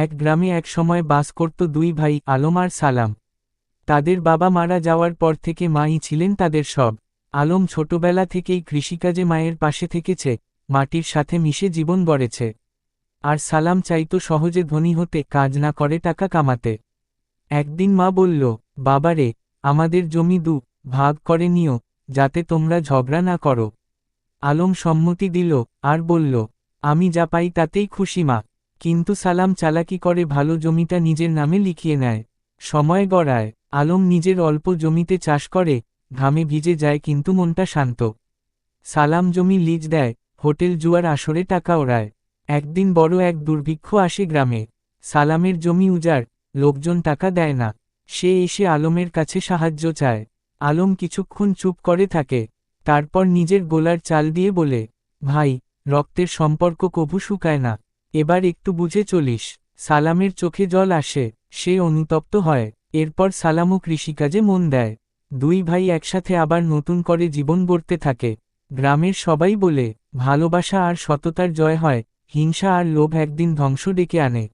এক গ্রামে এক সময় বাস করত দুই ভাই আলম আর সালাম। তাদের বাবা মারা যাওয়ার পর থেকে মাই ছিলেন তাদের সব। আলম ছোটবেলা থেকেই কৃষিকাজে মায়ের পাশে থেকেছে, মাটির সাথে মিশে জীবন গড়েছে। আর সালাম চাইতো সহজে ধনী হতে, কাজ না করে টাকা কামাতে। একদিন মা বলল, বাবারে, আমাদের জমি ভাগ করে নিও, যাতে তোমরা ঝগড়া না করো। আলম সম্মতি দিল, আর বলল, আমি যা পাই তাতেই খুশি মা। কিন্তু সালাম চালাকি করে ভালো জমিটা নিজের নামে লিখিয়ে নেয়। সময় গড়ায়, আলম নিজের অল্প জমিতে চাষ করে, ঘামে ভিজে যায় কিন্তু মনটা শান্ত। সালাম জমি লিজ দেয়, হোটেল জুয়ার আসরে টাকা ওড়ায়। একদিন বড় এক দুর্ভিক্ষ আসে গ্রামে। সালামের জমি উজাড়, লোকজন টাকা দেয় না। সে এসে আলমের কাছে সাহায্য চায়। আলম কিছুক্ষণ চুপ করে থাকে, তারপর নিজের গোলার চাল দিয়ে বলে, ভাই, রক্তের সম্পর্ক কভু শুকায় না, এবার একটু বুঝে চলিস। সালামের চোখে জল আসে, সে অনুতপ্ত হয়। এরপর সালামও কৃষিকাজে মন দেয়। দুই ভাই একসাথে আবার নতুন করে জীবন গড়তে থাকে। গ্রামের সবাই বলে, ভালোবাসা আর সততার জয় হয়, হিংসা আর লোভ একদিন ধ্বংস ডেকে আনে।